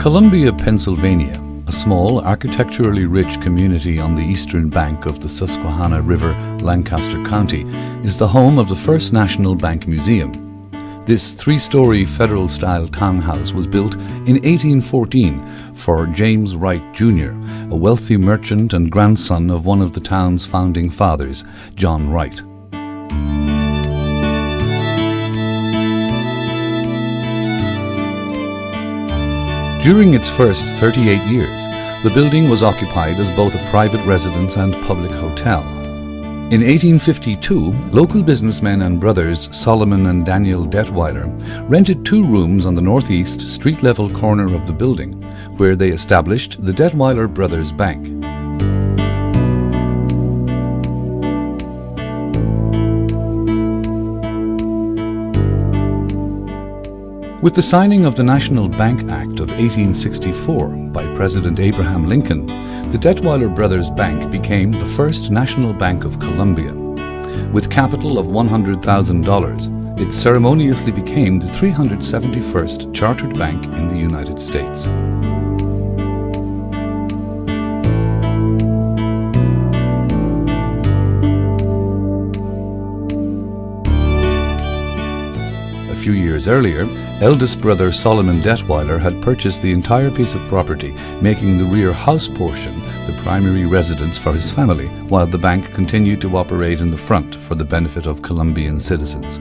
Columbia, Pennsylvania, a small, architecturally rich community on the eastern bank of the Susquehanna River, Lancaster County, is the home of the first National Bank Museum. This three-story federal-style townhouse was built in 1814 for James Wright Jr., a wealthy merchant and grandson of one of the town's founding fathers, John Wright. During its first 38 years, the building was occupied as both a private residence and public hotel. In 1852, local businessmen and brothers Solomon and Daniel Detweiler rented 2 rooms on the northeast street-level corner of the building, where they established the Detweiler Brothers Bank. With the signing of the National Bank Act of 1864 by President Abraham Lincoln, the Detweiler Brothers Bank became the first national bank of Columbia. With capital of $100,000, it ceremoniously became the 371st chartered bank in the United States. A few years earlier, eldest brother Solomon Detweiler had purchased the entire piece of property, making the rear house portion the primary residence for his family, while the bank continued to operate in the front for the benefit of Columbian citizens.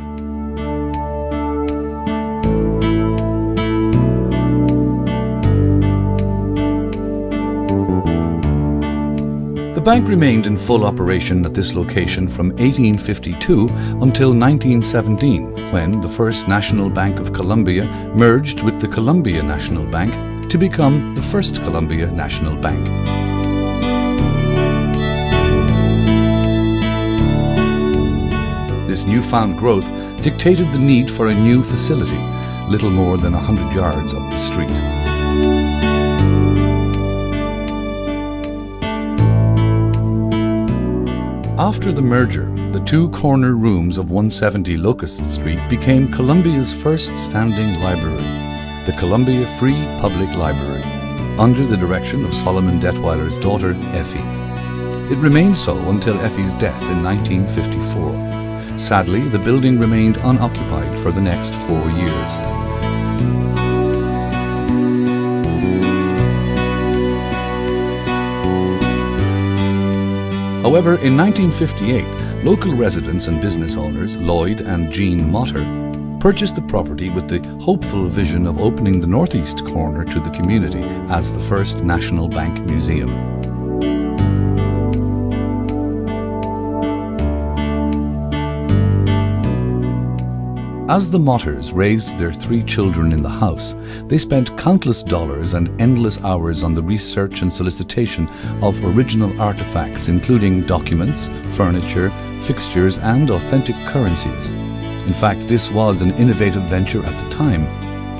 The bank remained in full operation at this location from 1852 until 1917, when the First National Bank of Columbia merged with the Columbia National Bank to become the First Columbia National Bank. This newfound growth dictated the need for a new facility, little more than 100 yards up the street. After the merger, the 2 corner rooms of 170 Locust Street became Columbia's first standing library, the Columbia Free Public Library, under the direction of Solomon Detweiler's daughter, Effie. It remained so until Effie's death in 1954. Sadly, the building remained unoccupied for the next 4 years. However, in 1958, local residents and business owners, Lloyd and Jean Motter, purchased the property with the hopeful vision of opening the northeast corner to the community as the first National Bank Museum. As the Motters raised their 3 children in the house, they spent countless dollars and endless hours on the research and solicitation of original artifacts, including documents, furniture, fixtures, and authentic currencies. In fact, this was an innovative venture at the time.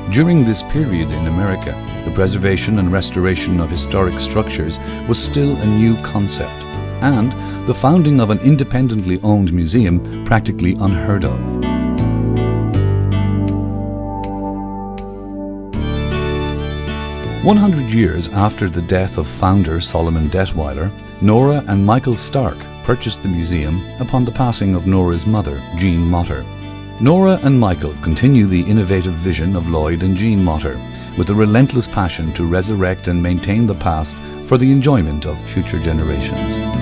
During this period in America, the preservation and restoration of historic structures was still a new concept, and the founding of an independently owned museum practically unheard of. 100 years after the death of founder Solomon Detweiler, Nora and Michael Stark purchased the museum upon the passing of Nora's mother, Jean Motter. Nora and Michael continue the innovative vision of Lloyd and Jean Motter, with a relentless passion to resurrect and maintain the past for the enjoyment of future generations.